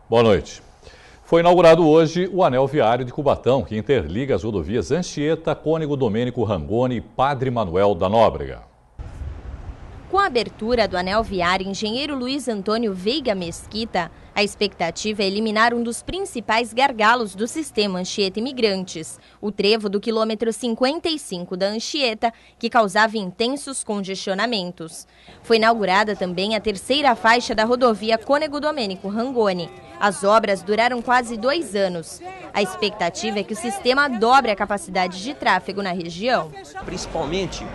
Boa noite. Foi inaugurado hoje o Anel Viário de Cubatão, que interliga as rodovias Anchieta, Cônego Domênico Rangoni e Padre Manuel da Nóbrega. Com a abertura do Anel Viário Engenheiro Luiz Antônio Veiga Mesquita, a expectativa é eliminar um dos principais gargalos do sistema Anchieta Imigrantes, o trevo do quilômetro 55 da Anchieta, que causava intensos congestionamentos. Foi inaugurada também a terceira faixa da rodovia Cônego Domênico Rangoni. As obras duraram quase 2 anos. A expectativa é que o sistema dobre a capacidade de tráfego na região. Principalmente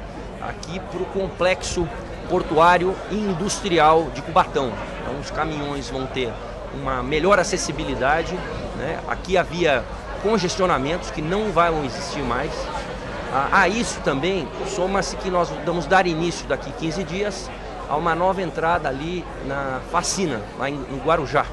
aqui para o complexo portuário e industrial de Cubatão. Então os caminhões vão ter uma melhor acessibilidade, né? Aqui havia congestionamentos que não vão existir mais. A isso também soma-se que nós vamos dar início daqui 15 dias a uma nova entrada ali na Facina, lá no Guarujá.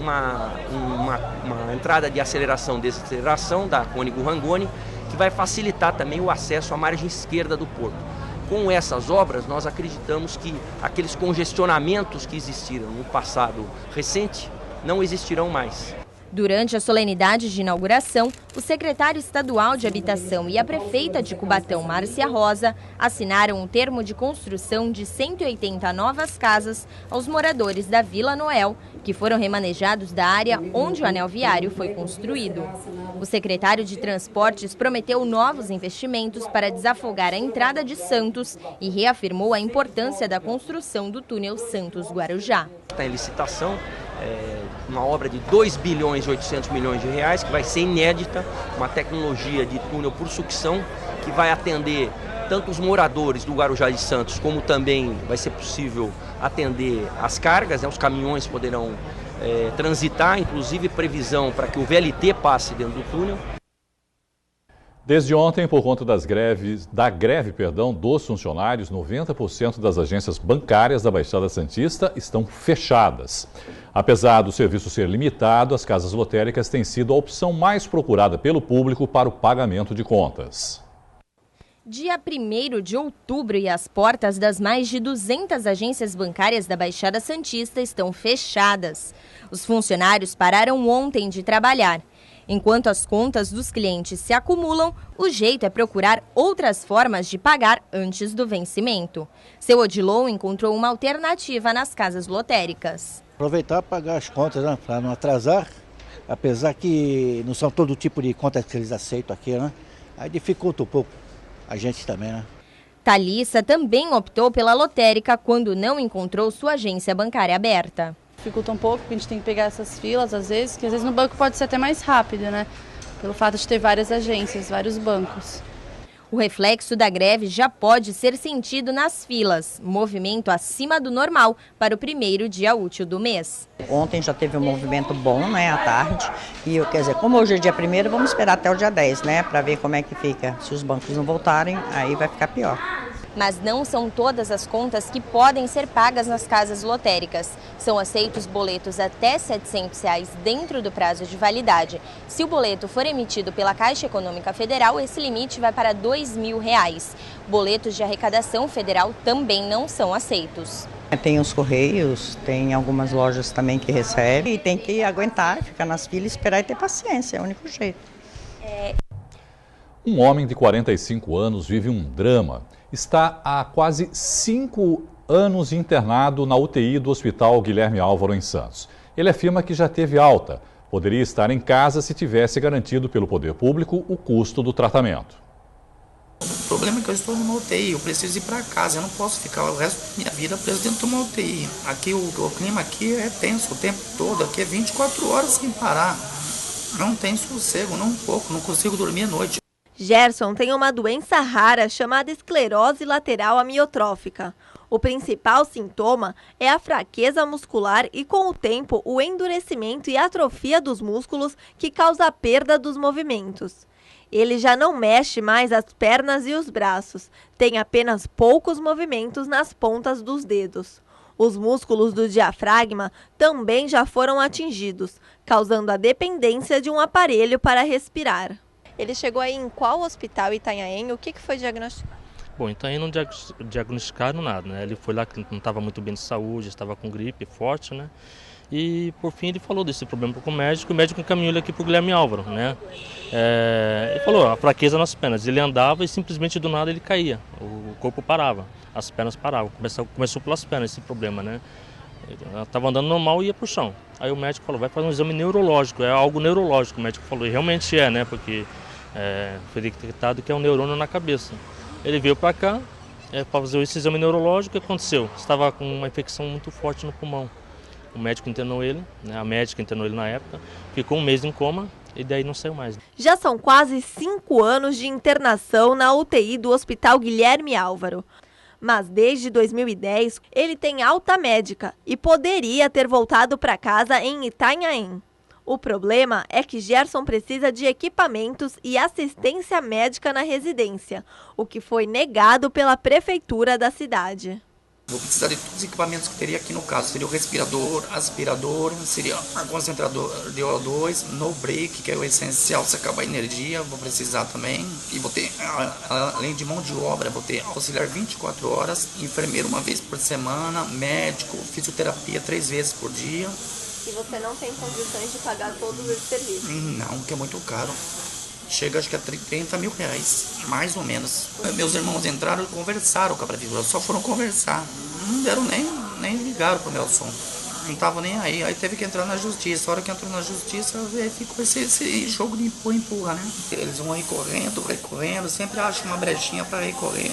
Uma entrada de aceleração e desaceleração da Cônego Rangoni, que vai facilitar também o acesso à margem esquerda do porto. Com essas obras, nós acreditamos que aqueles congestionamentos que existiram no passado recente não existirão mais. Durante a solenidade de inauguração, o secretário estadual de Habitação e a prefeita de Cubatão, Márcia Rosa, assinaram um termo de construção de 180 novas casas aos moradores da Vila Noel, que foram remanejados da área onde o anel viário foi construído. O secretário de Transportes prometeu novos investimentos para desafogar a entrada de Santos e reafirmou a importância da construção do túnel Santos-Guarujá. Está em licitação uma obra de 2 bilhões e 800 milhões de reais, que vai ser inédita, uma tecnologia de túnel por sucção, que vai atender tanto os moradores do Guarujá de Santos, como também vai ser possível atender as cargas, né? Os caminhões poderão transitar, inclusive previsão para que o VLT passe dentro do túnel. Desde ontem, por conta da greve dos funcionários, 90% das agências bancárias da Baixada Santista estão fechadas. Apesar do serviço ser limitado, as casas lotéricas têm sido a opção mais procurada pelo público para o pagamento de contas. Dia 1º de outubro e as portas das mais de 200 agências bancárias da Baixada Santista estão fechadas. Os funcionários pararam ontem de trabalhar. Enquanto as contas dos clientes se acumulam, o jeito é procurar outras formas de pagar antes do vencimento. Seu Odilon encontrou uma alternativa nas casas lotéricas. Aproveitar para pagar as contas, né, para não atrasar, apesar que não são todo tipo de contas que eles aceitam aqui, né? Aí dificulta um pouco a gente também, né? Thalissa também optou pela lotérica quando não encontrou sua agência bancária aberta. Dificulta um pouco, porque a gente tem que pegar essas filas, às vezes, que às vezes no banco pode ser até mais rápido, né? Pelo fato de ter várias agências, vários bancos. O reflexo da greve já pode ser sentido nas filas, movimento acima do normal para o primeiro dia útil do mês. Ontem já teve um movimento bom, né, à tarde, e quer dizer, como hoje é dia 1º, vamos esperar até o dia 10, né, para ver como é que fica. Se os bancos não voltarem, aí vai ficar pior. Mas não são todas as contas que podem ser pagas nas casas lotéricas. São aceitos boletos até R$ 700 dentro do prazo de validade. Se o boleto for emitido pela Caixa Econômica Federal, esse limite vai para R$ 2.000. Boletos de arrecadação federal também não são aceitos. Tem os correios, tem algumas lojas também que recebem e tem que aguentar, ficar nas filas, esperar e ter paciência, é o único jeito. Um homem de 45 anos vive um drama. Está há quase 5 anos internado na UTI do Hospital Guilherme Álvaro, em Santos. Ele afirma que já teve alta. Poderia estar em casa se tivesse garantido pelo poder público o custo do tratamento. O problema é que eu estou numa UTI, eu preciso ir para casa, eu não posso ficar o resto da minha vida preso dentro de uma UTI. Aqui o clima aqui é tenso o tempo todo, aqui é 24 horas sem parar. Não tem sossego, não um pouco, não consigo dormir à noite. Gerson tem uma doença rara chamada esclerose lateral amiotrófica. O principal sintoma é a fraqueza muscular e, com o tempo, o endurecimento e atrofia dos músculos que causa a perda dos movimentos. Ele já não mexe mais as pernas e os braços, tem apenas poucos movimentos nas pontas dos dedos. Os músculos do diafragma também já foram atingidos, causando a dependência de um aparelho para respirar. Ele chegou aí em qual hospital, Itanhaém? O que foi diagnosticado? Bom, então aí não diagnosticaram nada, né? Ele foi lá que não estava muito bem de saúde, estava com gripe forte, né? E por fim ele falou desse problema com o médico encaminhou ele aqui para o Guilherme Álvaro, né? Ele falou a fraqueza nas pernas, ele andava e simplesmente do nada ele caía, o corpo parava, as pernas paravam, começou pelas pernas esse problema, né? Ela estava andando normal e ia para o chão. Aí o médico falou, vai fazer um exame neurológico, é algo neurológico, o médico falou, e realmente né? Porque foi detectado que é um neurônio na cabeça. Ele veio para cá para fazer esse exame neurológico, o que aconteceu? Estava com uma infecção muito forte no pulmão. O médico internou ele, né? A médica internou ele na época, ficou um mês em coma e daí não saiu mais. Já são quase 5 anos de internação na UTI do Hospital Guilherme Álvaro. Mas desde 2010 ele tem alta médica e poderia ter voltado para casa em Itanhaém. O problema é que Gerson precisa de equipamentos e assistência médica na residência, o que foi negado pela prefeitura da cidade. Vou precisar de todos os equipamentos que teria aqui no caso. Seria o respirador, aspirador, seria o concentrador de O2, no break, que é o essencial se acabar a energia, vou precisar também. E vou ter, além de mão de obra, vou ter auxiliar 24 horas, enfermeiro uma vez por semana, médico, fisioterapia 3 vezes por dia. E você não tem condições de pagar todos esses serviços? Não, que é muito caro. Chega acho que a 30 mil reais, mais ou menos. Meus irmãos entraram e conversaram com a prefeitura, só foram conversar. Não deram nem ligaram pro Nelson. Não estavam nem aí. Aí teve que entrar na justiça. A hora que entrou na justiça, ficou esse jogo de empurra, né? Eles vão recorrendo, sempre acham uma brechinha para recorrer.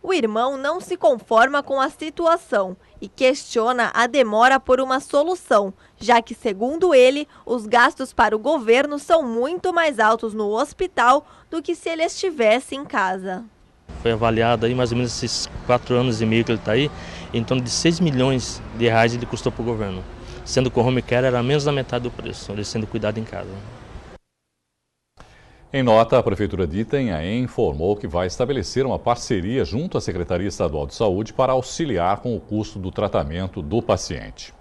O irmão não se conforma com a situação e questiona a demora por uma solução, já que, segundo ele, os gastos para o governo são muito mais altos no hospital do que se ele estivesse em casa. Foi avaliado aí mais ou menos esses 4 anos e meio que ele está aí, em torno de 6 milhões de reais ele custou para o governo, sendo que o home care era menos da metade do preço, ele sendo cuidado em casa. Em nota, a Prefeitura de Itanhaém informou que vai estabelecer uma parceria junto à Secretaria Estadual de Saúde para auxiliar com o custo do tratamento do paciente.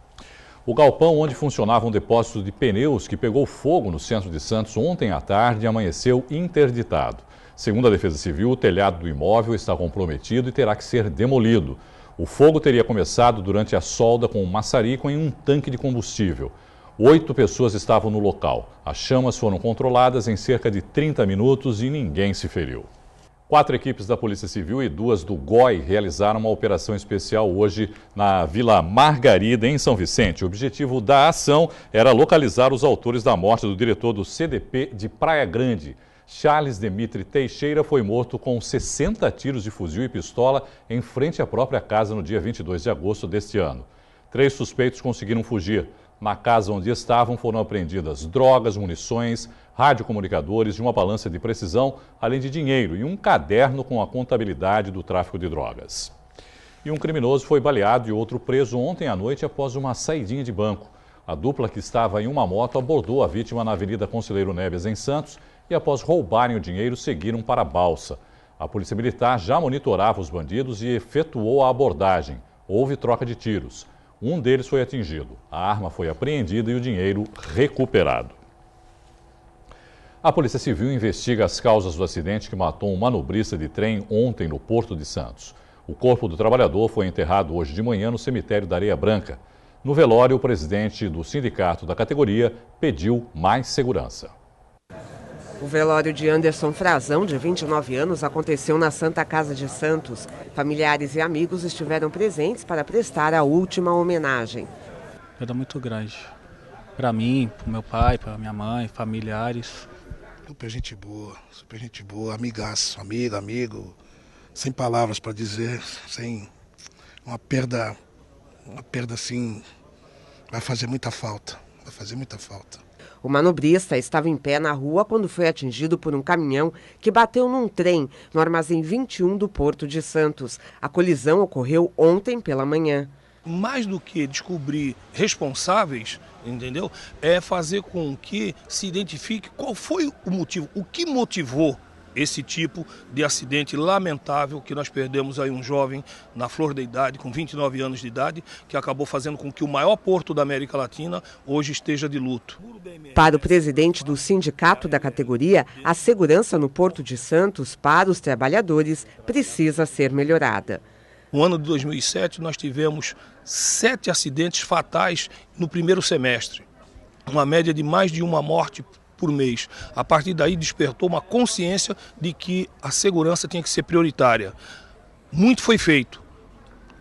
O galpão onde funcionava um depósito de pneus que pegou fogo no centro de Santos ontem à tarde amanheceu interditado. Segundo a Defesa Civil, o telhado do imóvel está comprometido e terá que ser demolido. O fogo teria começado durante a solda com um maçarico em um tanque de combustível. 8 pessoas estavam no local. As chamas foram controladas em cerca de 30 minutos e ninguém se feriu. 4 equipes da Polícia Civil e 2 do GOI realizaram uma operação especial hoje na Vila Margarida, em São Vicente. O objetivo da ação era localizar os autores da morte do diretor do CDP de Praia Grande. Charles Demitri Teixeira foi morto com 60 tiros de fuzil e pistola em frente à própria casa no dia 22 de agosto deste ano. 3 suspeitos conseguiram fugir. Na casa onde estavam foram apreendidas drogas, munições, radiocomunicadores e uma balança de precisão, além de dinheiro e um caderno com a contabilidade do tráfico de drogas. E um criminoso foi baleado e outro preso ontem à noite após uma saidinha de banco. A dupla que estava em uma moto abordou a vítima na Avenida Conselheiro Neves, em Santos, e após roubarem o dinheiro seguiram para a balsa. A Polícia Militar já monitorava os bandidos e efetuou a abordagem. Houve troca de tiros. Um deles foi atingido, a arma foi apreendida e o dinheiro recuperado. A Polícia Civil investiga as causas do acidente que matou um manobrista de trem ontem no Porto de Santos. O corpo do trabalhador foi enterrado hoje de manhã no cemitério da Areia Branca. No velório, o presidente do sindicato da categoria pediu mais segurança. O velório de Anderson Frazão, de 29 anos, aconteceu na Santa Casa de Santos. Familiares e amigos estiveram presentes para prestar a última homenagem. Perda muito grande. Para mim, para meu pai, para minha mãe, familiares. Super gente boa, amigaço, amigo. Sem palavras para dizer, sem uma perda assim, vai fazer muita falta. O manobrista estava em pé na rua quando foi atingido por um caminhão que bateu num trem no Armazém 21 do Porto de Santos. A colisão ocorreu ontem pela manhã. Mais do que descobrir responsáveis, entendeu? É fazer com que se identifique qual foi o motivo, o que motivou esse tipo de acidente lamentável que nós perdemos aí um jovem na flor da idade, com 29 anos de idade, que acabou fazendo com que o maior porto da América Latina hoje esteja de luto. Para o presidente do sindicato da categoria, a segurança no Porto de Santos para os trabalhadores precisa ser melhorada. No ano de 2007, nós tivemos 7 acidentes fatais no primeiro semestre, uma média de mais de uma morte por mês. A partir daí despertou uma consciência de que a segurança tinha que ser prioritária. Muito foi feito,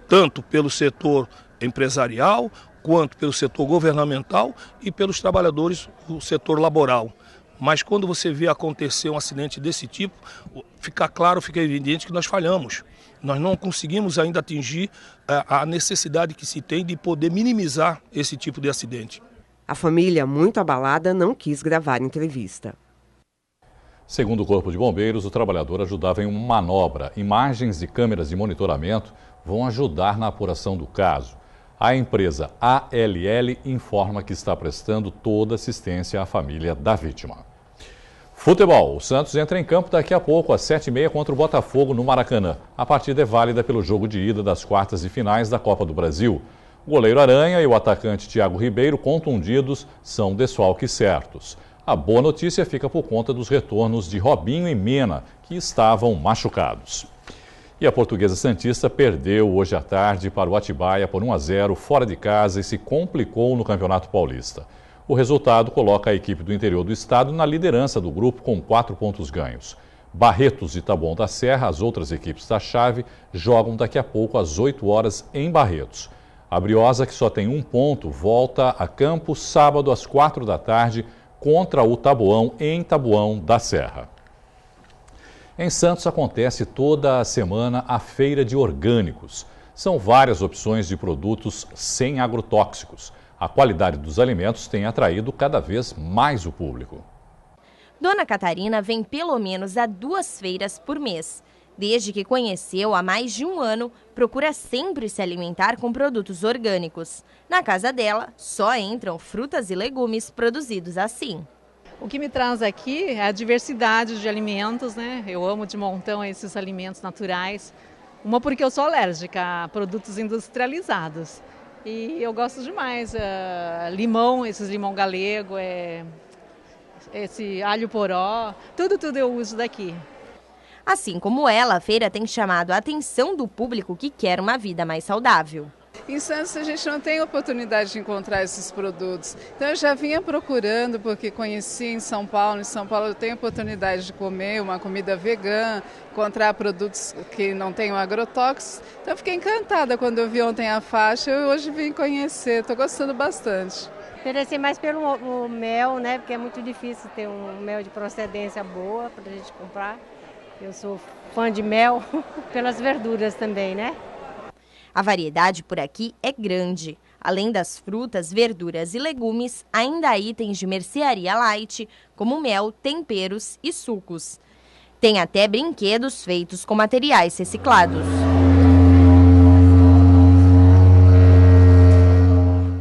tanto pelo setor empresarial, quanto pelo setor governamental e pelos trabalhadores do setor laboral. Mas quando você vê acontecer um acidente desse tipo, fica claro, fica evidente que nós falhamos. Nós não conseguimos ainda atingir a necessidade que se tem de poder minimizar esse tipo de acidente. A família, muito abalada, não quis gravar entrevista. Segundo o Corpo de Bombeiros, o trabalhador ajudava em uma manobra. Imagens de câmeras de monitoramento vão ajudar na apuração do caso. A empresa ALL informa que está prestando toda assistência à família da vítima. Futebol. O Santos entra em campo daqui a pouco, às 7h30, contra o Botafogo no Maracanã. A partida é válida pelo jogo de ida das quartas de finais da Copa do Brasil. O goleiro Aranha e o atacante Thiago Ribeiro, contundidos, são desfalques certos. A boa notícia fica por conta dos retornos de Robinho e Mena, que estavam machucados. E a Portuguesa Santista perdeu hoje à tarde para o Atibaia por 1-0 fora de casa e se complicou no Campeonato Paulista. O resultado coloca a equipe do interior do estado na liderança do grupo com 4 pontos ganhos. Barretos e Taboão da Serra, as outras equipes da chave, jogam daqui a pouco às 8 horas em Barretos. A Briosa, que só tem 1 ponto, volta a campo sábado às 4 da tarde contra o Taboão em Taboão da Serra. Em Santos acontece toda a semana a Feira de Orgânicos. São várias opções de produtos sem agrotóxicos. A qualidade dos alimentos tem atraído cada vez mais o público. Dona Catarina vem pelo menos a 2 feiras por mês. Desde que conheceu há mais de 1 ano, procura sempre se alimentar com produtos orgânicos. Na casa dela, só entram frutas e legumes produzidos assim. O que me traz aqui é a diversidade de alimentos, né? Eu amo de montão esses alimentos naturais. Uma porque eu sou alérgica a produtos industrializados. E eu gosto demais. Limão, esses limão galego, esse alho poró, tudo eu uso daqui. Assim como ela, a feira tem chamado a atenção do público que quer uma vida mais saudável. Em Santos a gente não tem oportunidade de encontrar esses produtos. Então eu já vinha procurando porque conheci em São Paulo. Em São Paulo eu tenho oportunidade de comer uma comida vegana, encontrar produtos que não tenham agrotóxicos. Então eu fiquei encantada quando eu vi ontem a faixa e hoje vim conhecer. Estou gostando bastante. Interessei mais pelo mel, né? Porque é muito difícil ter um mel de procedência boa para a gente comprar. Eu sou fã de mel, pelas verduras também, né? A variedade por aqui é grande. Além das frutas, verduras e legumes, ainda há itens de mercearia light, como mel, temperos e sucos. Tem até brinquedos feitos com materiais reciclados.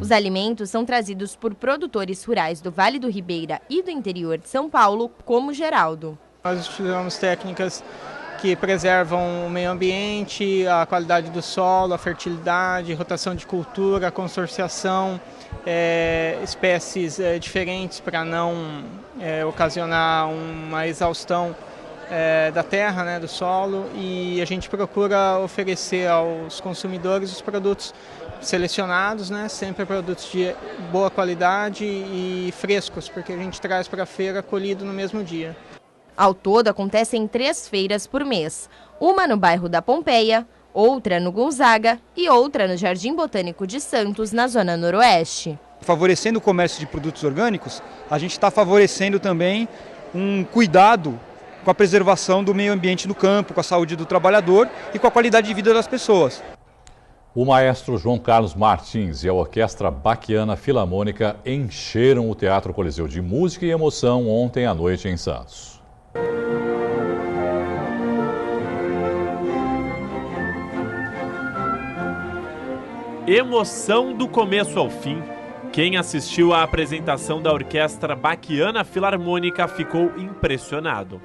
Os alimentos são trazidos por produtores rurais do Vale do Ribeira e do interior de São Paulo, como Geraldo. Nós utilizamos técnicas que preservam o meio ambiente, a qualidade do solo, a fertilidade, rotação de cultura, consorciação, espécies diferentes para não ocasionar uma exaustão da terra, né, do solo, e a gente procura oferecer aos consumidores os produtos selecionados, né, sempre produtos de boa qualidade e frescos, porque a gente traz para a feira colhido no mesmo dia. Ao todo, acontecem 3 feiras por mês. Uma no bairro da Pompeia, outra no Gonzaga e outra no Jardim Botânico de Santos, na zona noroeste. Favorecendo o comércio de produtos orgânicos, a gente está favorecendo também um cuidado com a preservação do meio ambiente no campo, com a saúde do trabalhador e com a qualidade de vida das pessoas. O maestro João Carlos Martins e a Orquestra Baquiana Filarmônica encheram o Teatro Coliseu de música e emoção ontem à noite em Santos. Emoção do começo ao fim. Quem assistiu à apresentação da Orquestra Baquiana Filarmônica ficou impressionado.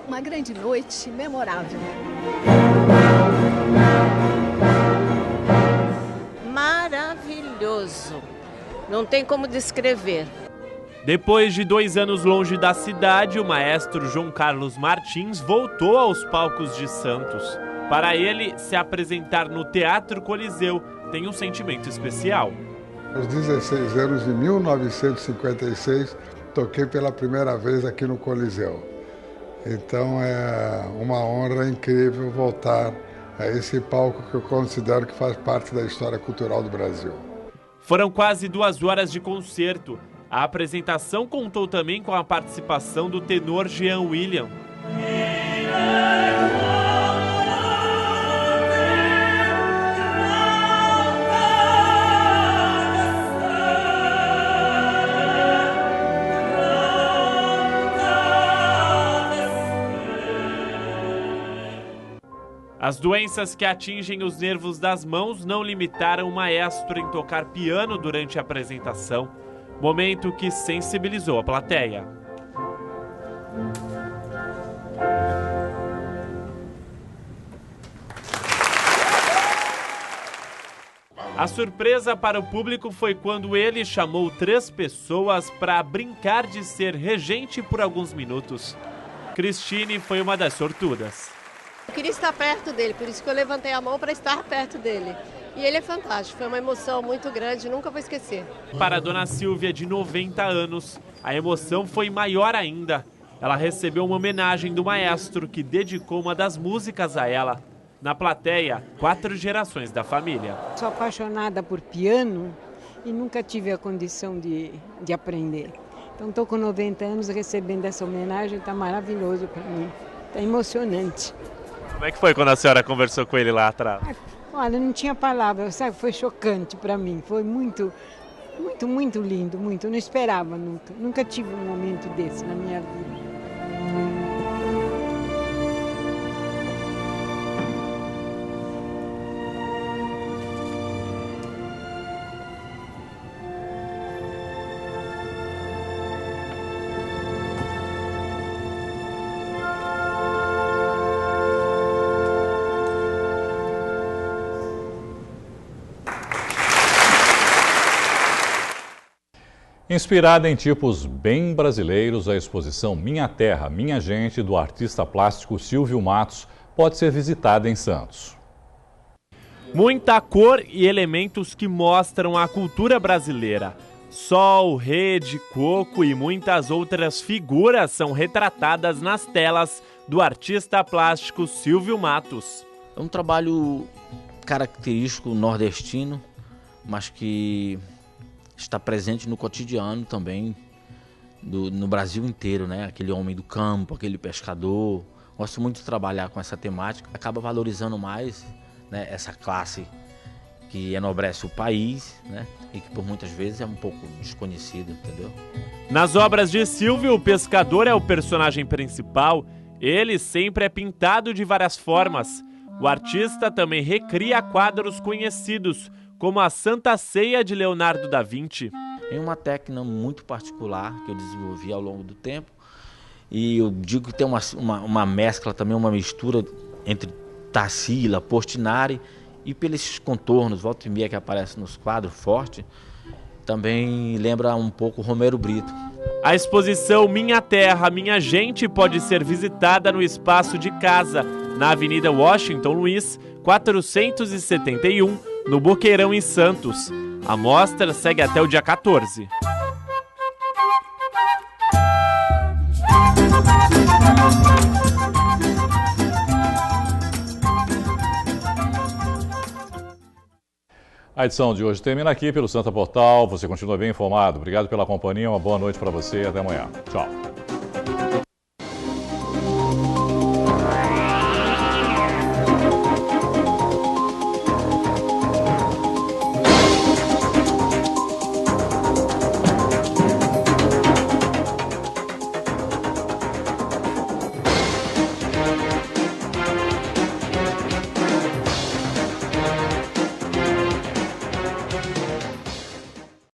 Uma grande noite memorável. maravilhoso. Não tem como descrever. Depois de 2 anos longe da cidade, o maestro João Carlos Martins voltou aos palcos de Santos. Para ele, se apresentar no Teatro Coliseu tem um sentimento especial. Aos 16 anos de 1956, toquei pela primeira vez aqui no Coliseu. Então é uma honra incrível voltar a esse palco que eu considero que faz parte da história cultural do Brasil. Foram quase 2 horas de concerto. A apresentação contou também com a participação do tenor Jean William. As doenças que atingem os nervos das mãos não limitaram o maestro em tocar piano durante a apresentação, momento que sensibilizou a plateia. A surpresa para o público foi quando ele chamou 3 pessoas para brincar de ser regente por alguns minutos. Cristine foi uma das sortudas. Eu queria estar perto dele, por isso que eu levantei a mão para estar perto dele. E ele é fantástico, foi uma emoção muito grande, nunca vou esquecer. Para a dona Silvia, de 90 anos, a emoção foi maior ainda. Ela recebeu uma homenagem do maestro, que dedicou uma das músicas a ela. Na plateia, 4 gerações da família. Sou apaixonada por piano e nunca tive a condição de aprender. Então estou com 90 anos recebendo essa homenagem, está maravilhoso para mim, está emocionante. Como é que foi quando a senhora conversou com ele lá atrás? Olha, não tinha palavra, sabe? Foi chocante para mim, foi muito lindo, muito. Eu não esperava nunca, nunca tive um momento desse na minha vida. Inspirada em tipos bem brasileiros, a exposição Minha Terra, Minha Gente, do artista plástico Silvio Matos, pode ser visitada em Santos. Muita cor e elementos que mostram a cultura brasileira. Sol, rede, coco e muitas outras figuras são retratadas nas telas do artista plástico Silvio Matos. É um trabalho característico nordestino, mas que está presente no cotidiano também no Brasil inteiro, né? Aquele homem do campo, aquele pescador. Gosto muito de trabalhar com essa temática. Acaba valorizando mais, né, essa classe que enobrece o país, né? E que por muitas vezes é um pouco desconhecido, entendeu? Nas obras de Silvio, o pescador é o personagem principal. Ele sempre é pintado de várias formas. O artista também recria quadros conhecidos, como a Santa Ceia de Leonardo da Vinci. É uma técnica muito particular que eu desenvolvi ao longo do tempo. E eu digo que tem uma mescla também, uma mistura entre Tarsila, Portinari e pelos contornos, volta e meia que aparece nos quadros forte, também lembra um pouco Romero Brito. A exposição Minha Terra, Minha Gente pode ser visitada no Espaço de Casa, na Avenida Washington Luiz, 471, no Boqueirão, em Santos. A mostra segue até o dia 14. A edição de hoje termina aqui pelo Santa Portal. Você continua bem informado. Obrigado pela companhia, uma boa noite para você e até amanhã. Tchau.